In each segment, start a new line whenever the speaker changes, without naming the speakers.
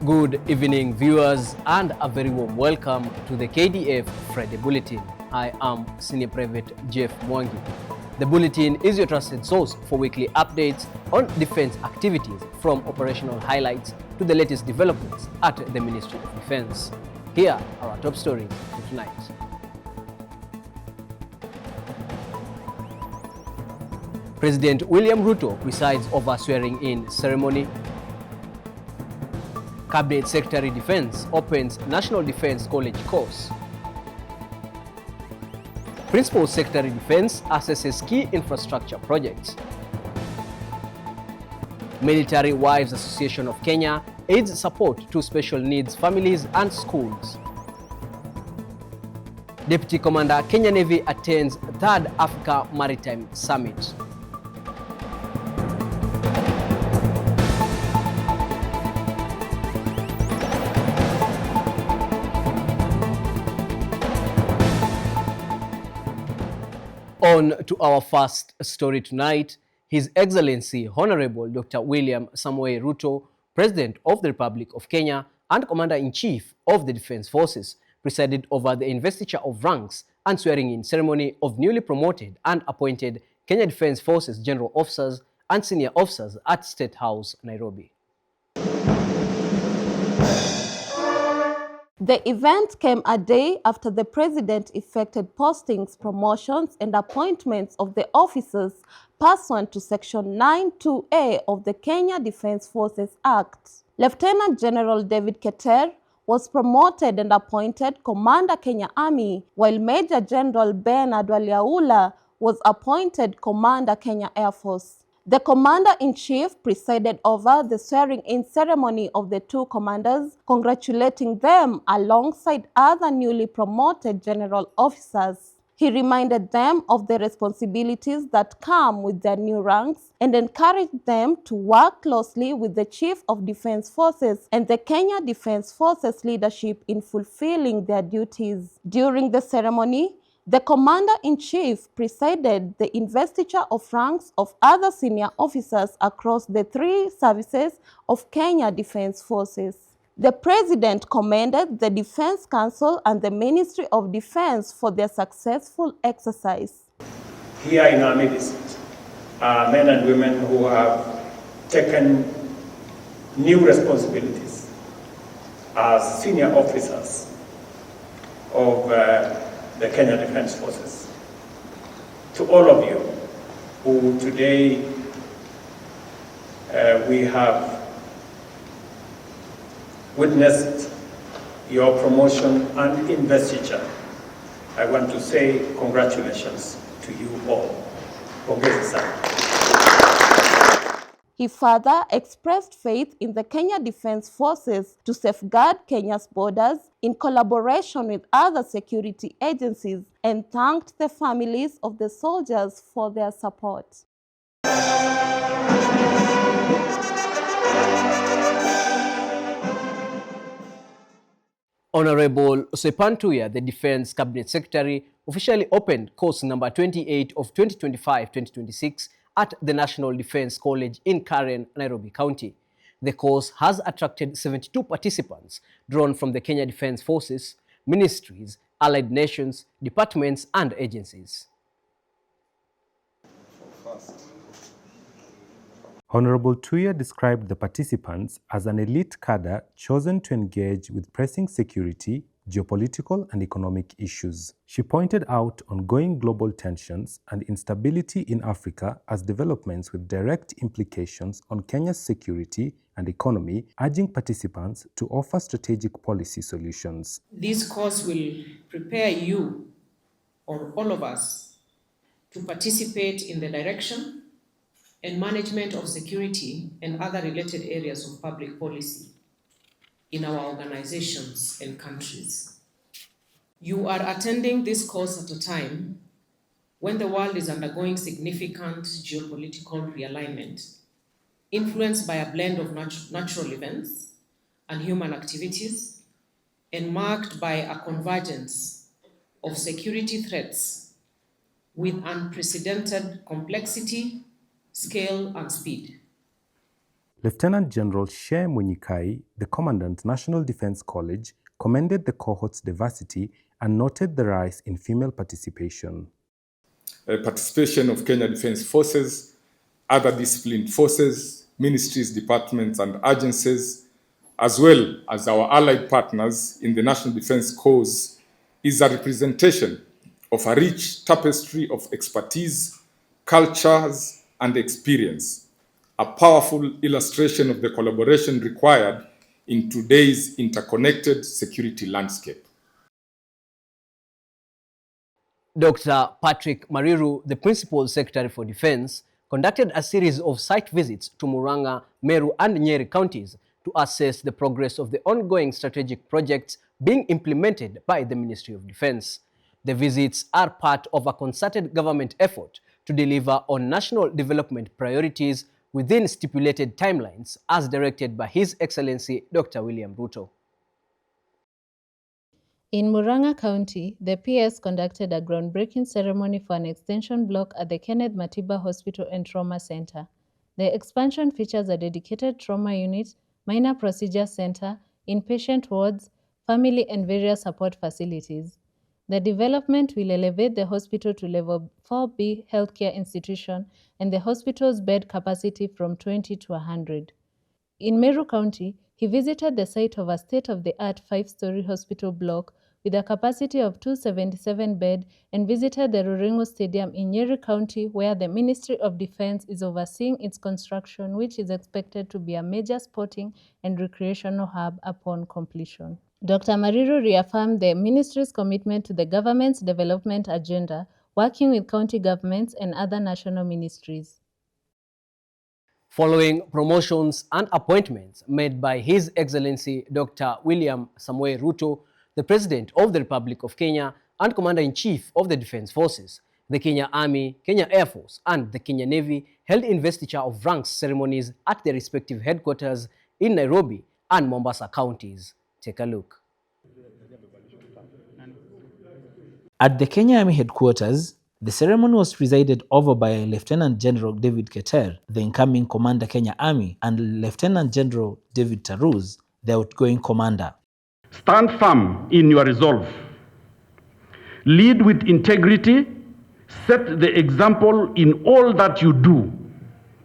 Good evening, viewers, and a very warm welcome to the KDF Friday Bulletin. I am Senior Private Jeff Mwangi. The Bulletin is your trusted source for weekly updates on defense activities, from operational highlights to the latest developments at the Ministry of Defense. Here are our top stories for tonight. President William Ruto presides over swearing-in ceremony. Cabinet Secretary Defense opens National Defense College course. Principal Secretary Defense assesses key infrastructure projects. Military Wives Association of Kenya aids support to special needs families and schools. Deputy Commander Kenya Navy attends 3rd Africa Maritime Summit. On to our first story tonight. His Excellency Honorable Dr. William Samoei Ruto, President of the Republic of Kenya and Commander-in-Chief of the Defense Forces, presided over the investiture of ranks and swearing-in ceremony of newly promoted and appointed Kenya Defense Forces general officers and senior officers at State House, Nairobi.
The event came a day after the president effected postings, promotions, and appointments of the officers pursuant to Section 9(2)A of the Kenya Defense Forces Act. Lieutenant General David Keter was promoted and appointed Commander Kenya Army, while Major General Bernard Waliaula was appointed Commander Kenya Air Force. The Commander-in-Chief presided over the swearing-in ceremony of the two commanders, congratulating them alongside other newly promoted general officers. He reminded them of the responsibilities that come with their new ranks and encouraged them to work closely with the Chief of Defense Forces and the Kenya Defense Forces leadership in fulfilling their duties. During the ceremony, the Commander-in-Chief presided the investiture of ranks of other senior officers across the three services of Kenya Defense Forces. The President commended the Defense Council and the Ministry of Defense for their successful exercise.
Here in our midst are men and women who have taken new responsibilities as senior officers of the Kenya Defense Forces. To all of you who today we have witnessed your promotion and investiture, I want to say congratulations to you all. Pongezi sana.
He further expressed faith in the Kenya Defense Forces to safeguard Kenya's borders in collaboration with other security agencies and thanked the families of the soldiers for their support.
Honorable Sepantuya, the Defense Cabinet Secretary, officially opened course number 28 of 2025-2026 at the National Defense College in Karen, Nairobi County. The course has attracted 72 participants drawn from the Kenya Defense Forces, ministries, allied nations, departments, and agencies.
Honorable Tuya described the participants as an elite cadre chosen to engage with pressing security, geopolitical and economic issues. She pointed out ongoing global tensions and instability in Africa as developments with direct implications on Kenya's security and economy, urging participants to offer strategic policy solutions.
This course will prepare you, or all of us, to participate in the direction and management of security and other related areas of public policy in our organizations and countries. You are attending this course at a time when the world is undergoing significant geopolitical realignment, influenced by a blend of natural events and human activities, and marked by a convergence of security threats with unprecedented complexity, scale, and speed.
Lieutenant General Shea Munyikai, the Commandant, National Defence College, commended the cohort's diversity and noted the rise in female participation.
Participation of Kenya Defence Forces, other disciplined forces, ministries, departments, and agencies, as well as our allied partners in the national defence cause, is a representation of a rich tapestry of expertise, cultures, and experience, a powerful illustration of the collaboration required in today's interconnected security landscape.
Dr. Patrick Mariru, the Principal Secretary for Defense, conducted a series of site visits to Murang'a, Meru, and Nyeri counties to assess the progress of the ongoing strategic projects being implemented by the Ministry of Defense. The visits are part of a concerted government effort to deliver on national development priorities within stipulated timelines as directed by His Excellency Dr. William Ruto.
In Murang'a County, the PS conducted a groundbreaking ceremony for an extension block at the Kenneth Matiba Hospital and Trauma Center. The expansion features a dedicated trauma unit, minor procedure center, inpatient wards, family and various support facilities. The development will elevate the hospital to level 4B healthcare institution and the hospital's bed capacity from 20 to 100. In Meru County, he visited the site of a state-of-the-art 5-story hospital block with a capacity of 277 beds and visited the Ruringo Stadium in Nyeri County, where the Ministry of Defense is overseeing its construction, which is expected to be a major sporting and recreational hub upon completion. Dr. Mariru reaffirmed the ministry's commitment to the government's development agenda, working with county governments and other national ministries.
Following promotions and appointments made by His Excellency Dr. William Samoei Ruto, the President of the Republic of Kenya and Commander-in-Chief of the Defence Forces, the Kenya Army, Kenya Air Force, and the Kenya Navy held investiture of ranks ceremonies at their respective headquarters in Nairobi and Mombasa counties. Take a look.
At the Kenya Army headquarters, the ceremony was presided over by Lieutenant General David Keter, the incoming Commander Kenya Army, and Lieutenant General David Tarus, the outgoing commander.
Stand firm in your resolve. Lead with integrity, set the example in all that you do,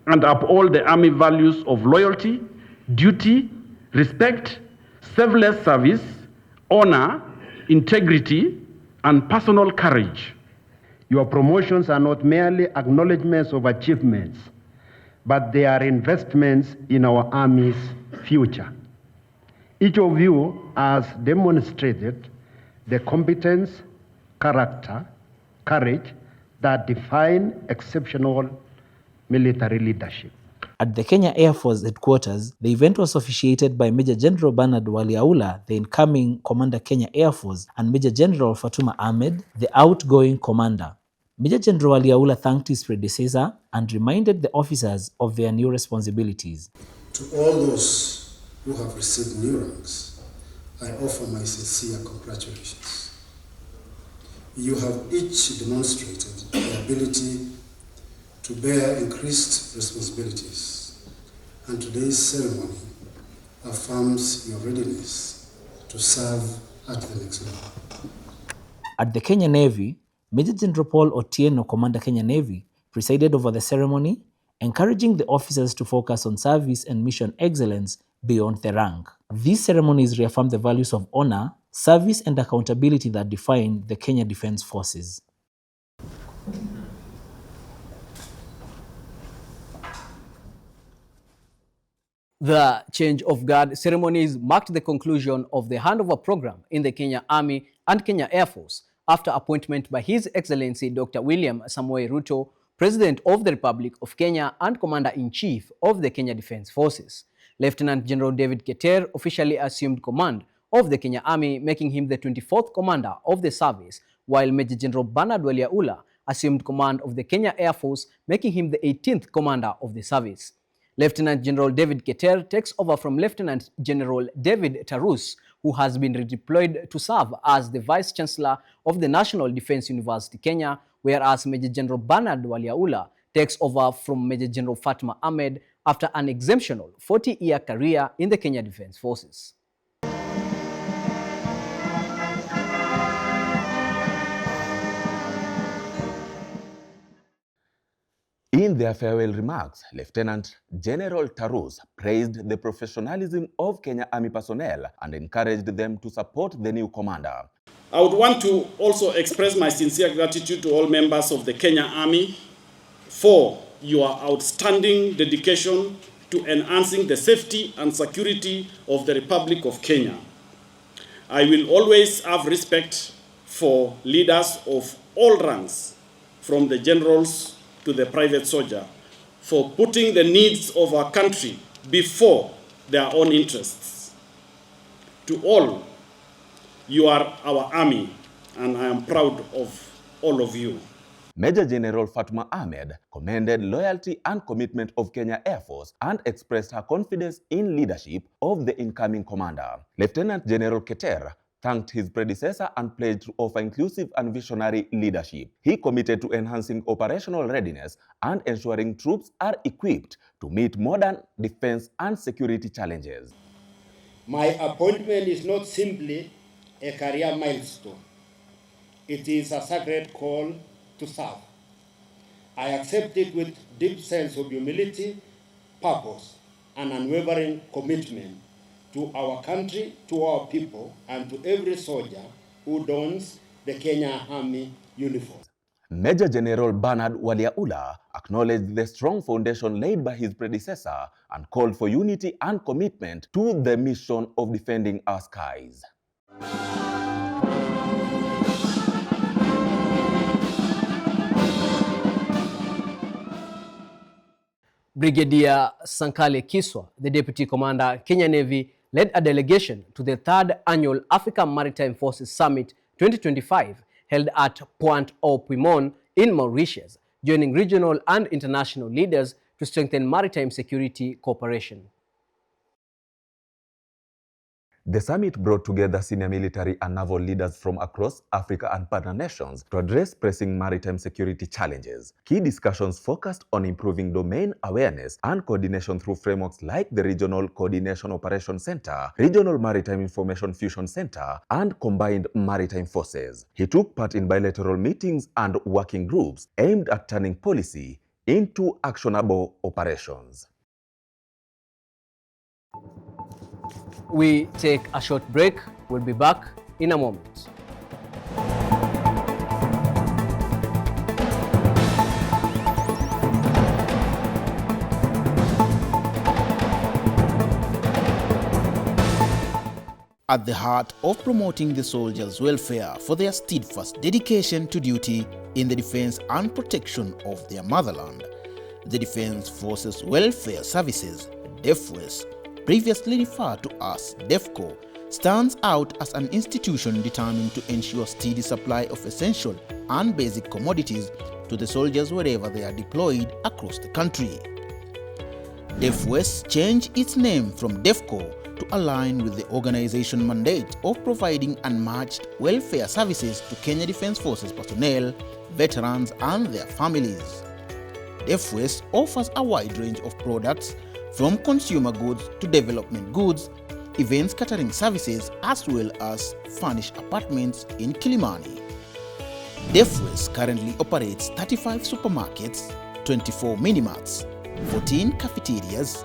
and uphold the Army values of loyalty, duty, respect, selfless service, honor, integrity, and personal courage.
Your promotions are not merely acknowledgements of achievements, but they are investments in our Army's future. Each of you has demonstrated the competence, character, courage that define exceptional military leadership.
At the Kenya Air Force headquarters, the event was officiated by Major General Bernard Waliaula, the incoming Commander Kenya Air Force, and Major General Fatuma Ahmed, the outgoing commander. Major General Waliaula thanked his predecessor and reminded the officers of their new responsibilities.
To all those who have received new ranks, I offer my sincere congratulations. You have each demonstrated the ability to bear increased responsibilities, and today's ceremony affirms your readiness to serve at the next level.
At the Kenya Navy, Major General Paul Otieno, Commander Kenya Navy, presided over the ceremony, encouraging the officers to focus on service and mission excellence beyond the rank. These ceremonies reaffirm the values of honor, service, and accountability that define the Kenya Defence Forces.
The change of guard ceremonies marked the conclusion of the handover program in the Kenya Army and Kenya Air Force after appointment by His Excellency Dr. William Samoei Ruto, President of the Republic of Kenya and Commander-in-Chief of the Kenya Defence Forces. Lieutenant General David Keter officially assumed command of the Kenya Army, making him the 24th commander of the service, while Major General Bernard Waliaula assumed command of the Kenya Air Force, making him the 18th commander of the service. Lieutenant General David Keter takes over from Lieutenant General David Tarus, who has been redeployed to serve as the Vice Chancellor of the National Defence University, Kenya, whereas Major General Bernard Waliaula takes over from Major General Fatuma Ahmed after an exemptional 40-year career in the Kenya Defence Forces.
In their farewell remarks, Lieutenant General Tarus praised the professionalism of Kenya Army personnel and encouraged them to support the new commander.
I would want to also express my sincere gratitude to all members of the Kenya Army for your outstanding dedication to enhancing the safety and security of the Republic of Kenya. I will always have respect for leaders of all ranks, from the generals to the private soldier, for putting the needs of our country before their own interests. To all, you are our army, and I am proud of all of you.
Major General Fatma Ahmed commended loyalty and commitment of Kenya Air Force and expressed her confidence in leadership of the incoming commander. Lieutenant General Keter thanked his predecessor and pledged to offer inclusive and visionary leadership. He committed to enhancing operational readiness and ensuring troops are equipped to meet modern defense and security challenges.
My appointment is not simply a career milestone. It is a sacred call to serve. I accept it with deep sense of humility, purpose, and unwavering commitment to our country, to our people, and to every soldier who dons the Kenya Army uniform.
Major General Bernard Waliaula acknowledged the strong foundation laid by his predecessor and called for unity and commitment to the mission of defending our skies.
Brigadier Sankale Kiswa, the Deputy Commander, Kenya Navy, led a delegation to the 3rd Annual African Maritime Forces Summit 2025 held at Pointe-au-Pimon in Mauritius, joining regional and international leaders to strengthen maritime security cooperation.
The summit brought together senior military and naval leaders from across Africa and partner nations to address pressing maritime security challenges. Key discussions focused on improving domain awareness and coordination through frameworks like the Regional Coordination Operations Center, Regional Maritime Information Fusion Center, and Combined Maritime Forces. He took part in bilateral meetings and working groups aimed at turning policy into actionable operations.
We take a short break. We'll be back in a moment.
At the heart of promoting the soldiers' welfare for their steadfast dedication to duty in the defense and protection of their motherland, the Defense Forces Welfare Services, DEFWES, previously referred to as DEFCO, stands out as an institution determined to ensure steady supply of essential and basic commodities to the soldiers wherever they are deployed across the country. DEFWES changed its name from DEFCO to align with the organization mandate of providing unmatched welfare services to Kenya Defence Forces personnel, veterans and their families. DEFWES offers a wide range of products from consumer goods to development goods, events catering services, as well as furnished apartments in Kilimani. DEFWES currently operates 35 supermarkets, 24 mini-marts, 14 cafeterias,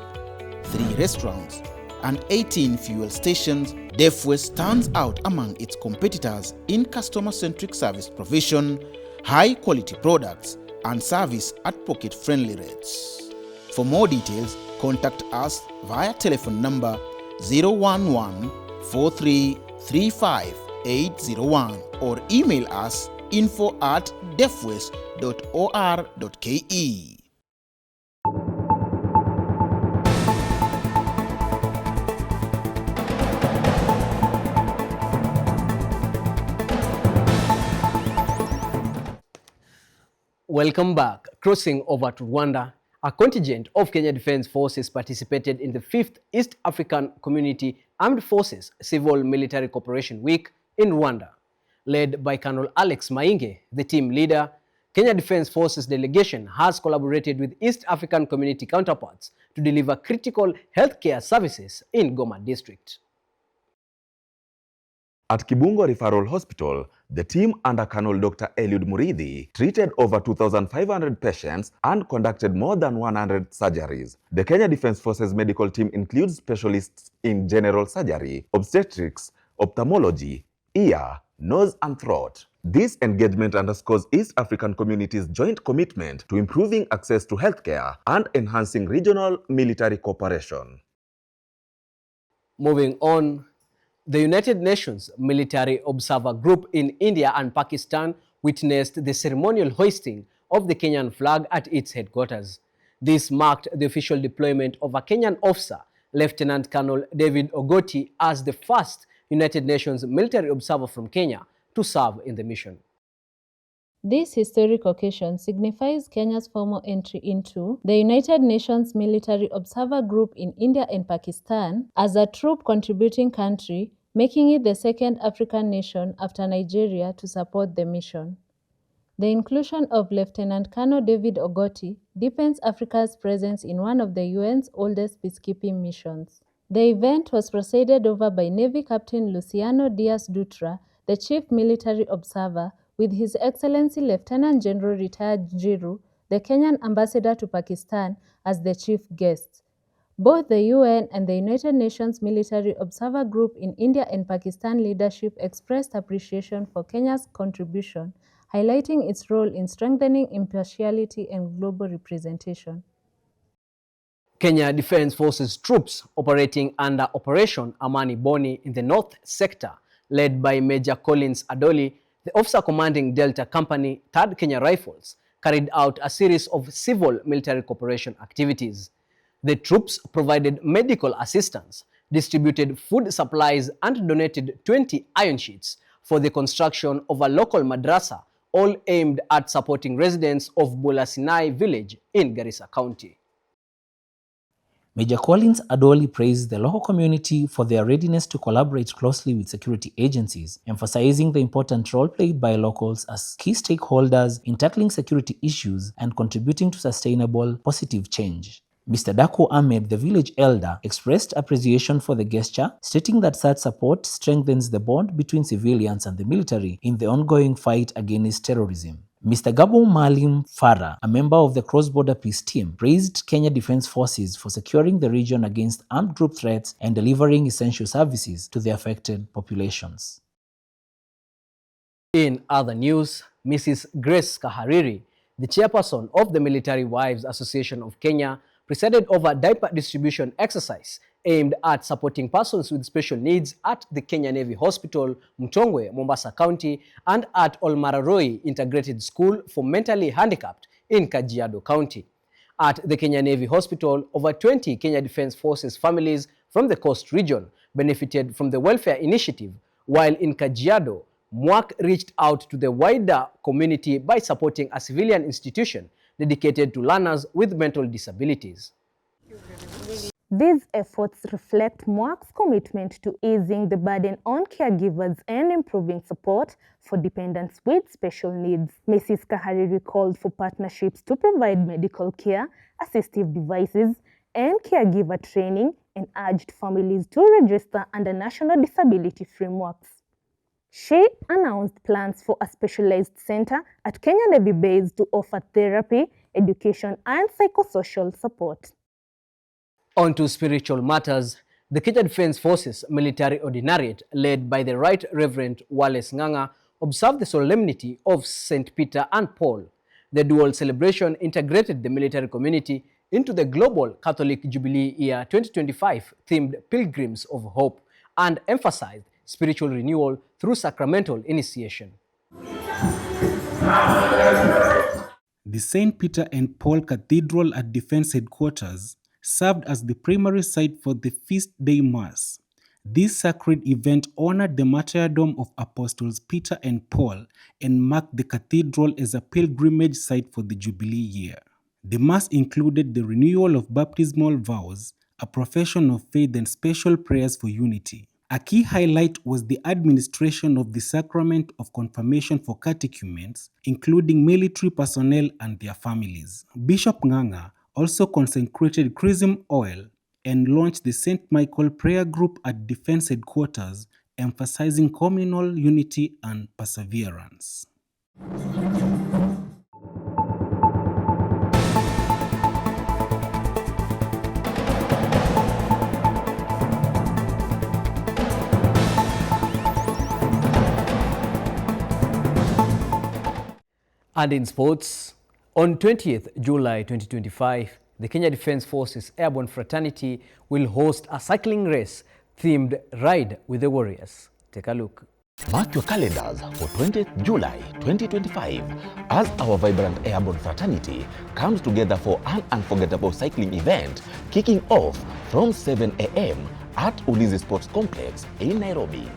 3 restaurants, and 18 fuel stations. DEFWES stands out among its competitors in customer-centric service provision, high-quality products, and service at pocket-friendly rates. For more details, contact us via telephone number 011-4335-801 or email us info@defwes.or.ke.
Welcome back. Crossing over to Rwanda, a contingent of Kenya Defence Forces participated in the 5th East African Community Armed Forces Civil Military Cooperation Week in Rwanda. Led by Colonel Alex Mainge, the team leader, Kenya Defence Forces delegation has collaborated with East African community counterparts to deliver critical healthcare services in Goma district.
At Kibungo Referral Hospital, the team under Colonel Dr. Eliud Muridhi treated over 2,500 patients and conducted more than 100 surgeries. The Kenya Defence Forces medical team includes specialists in general surgery, obstetrics, ophthalmology, ear, nose and throat. This engagement underscores East African communities' joint commitment to improving access to healthcare and enhancing regional military cooperation.
Moving on, the United Nations Military Observer Group in India and Pakistan witnessed the ceremonial hoisting of the Kenyan flag at its headquarters. This marked the official deployment of a Kenyan officer, Lieutenant Colonel David Ogoti, as the first United Nations military observer from Kenya to serve in the mission.
This historic occasion signifies Kenya's formal entry into the United Nations Military Observer Group in India and Pakistan as a troop contributing country, making it the second African nation after Nigeria to support the mission. The inclusion of Lieutenant Colonel David Ogoti deepens Africa's presence in one of the UN's oldest peacekeeping missions. The event was presided over by Navy Captain Luciano Diaz Dutra, the Chief Military Observer, with His Excellency Lieutenant General Retired Jiru, the Kenyan Ambassador to Pakistan, as the chief guests. Both the UN and the United Nations Military Observer Group in India and Pakistan leadership expressed appreciation for Kenya's contribution, highlighting its role in strengthening impartiality and global representation.
Kenya Defence Forces troops operating under Operation Amani Boni in the North Sector, led by Major Collins Adoli, the officer commanding Delta Company, 3rd Kenya Rifles, carried out a series of civil-military cooperation activities. The troops provided medical assistance, distributed food supplies, and donated 20 iron sheets for the construction of a local madrasa, all aimed at supporting residents of Bulasinai village in Garissa County.
Major Collins Adoli praised the local community for their readiness to collaborate closely with security agencies, emphasizing the important role played by locals as key stakeholders in tackling security issues and contributing to sustainable, positive change. Mr. Dako Ahmed, the village elder, expressed appreciation for the gesture, stating that such support strengthens the bond between civilians and the military in the ongoing fight against terrorism. Mr. Gabo Malim Farah, a member of the cross-border peace team, praised Kenya Defence Forces for securing the region against armed group threats and delivering essential services to the affected populations.
In other news, Mrs. Grace Kahariri, the chairperson of the Military Wives Association of Kenya, presided over a diaper distribution exercise aimed at supporting persons with special needs at the Kenya Navy Hospital, Mtongwe, Mombasa County, and at Olmararoi Integrated School for Mentally Handicapped in Kajiado County. At the Kenya Navy Hospital, over 20 Kenya Defence Forces families from the coast region benefited from the welfare initiative, while in Kajiado, MWAK reached out to the wider community by supporting a civilian institution dedicated to learners with mental disabilities.
These efforts reflect MWAK's commitment to easing the burden on caregivers and improving support for dependents with special needs. Mrs. Kahariri called for partnerships to provide medical care, assistive devices, and caregiver training, and urged families to register under national disability frameworks. She announced plans for a specialized center at Kenya Navy Base to offer therapy, education, and psychosocial support.
On to spiritual matters, the Kenya Defence Forces Military Ordinariate, led by the Right Reverend Wallace Nganga, observed the solemnity of St. Peter and Paul. The dual celebration integrated the military community into the Global Catholic Jubilee Year 2025 themed Pilgrims of Hope and emphasized spiritual renewal through sacramental initiation.
The St. Peter and Paul Cathedral at Defense Headquarters served as the primary site for the Feast Day Mass. This sacred event honored the martyrdom of Apostles Peter and Paul and marked the cathedral as a pilgrimage site for the Jubilee year. The Mass included the renewal of baptismal vows, a profession of faith, and special prayers for unity. A key highlight was the administration of the sacrament of confirmation for catechumens, including military personnel and their families. Bishop Nganga also consecrated chrism oil and launched the St. Michael Prayer Group at Defense Headquarters, emphasizing communal unity and perseverance.
And in sports, on 20th July 2025, the Kenya Defence Forces Airborne Fraternity will host a cycling race themed Ride with the Warriors. Take a look.
Mark your calendars for 20th July 2025 as our vibrant airborne fraternity comes together for an unforgettable cycling event kicking off from 7 a.m. at Ulinzi Sports Complex in Nairobi.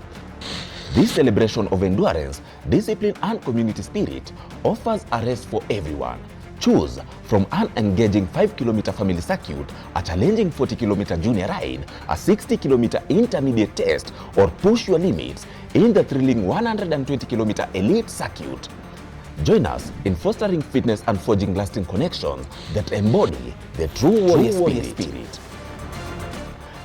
This celebration of endurance, discipline and community spirit offers a race for everyone. Choose from an engaging 5-kilometer family circuit, a challenging 40-kilometer junior ride, a 60-kilometer intermediate test, or push your limits in the thrilling 120-kilometer elite circuit. Join us in fostering fitness and forging lasting connections that embody the true warrior spirit.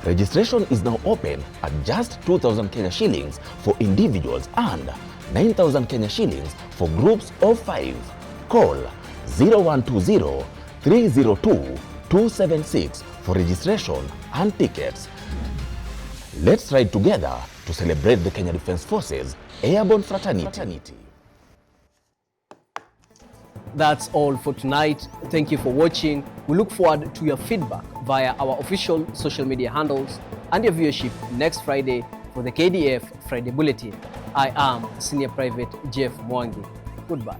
Registration is now open at just 2,000 Kenya shillings for individuals and 9,000 Kenya shillings for groups of 5. Call 0120-302-276 for registration and tickets. Let's ride together to celebrate the Kenya Defence Forces Airborne Fraternity.
That's all for tonight. Thank you for watching. We look forward to your feedback via our official social media handles and your viewership next Friday for the KDF Friday Bulletin. I am Senior Private Jeff Mwangi. Goodbye.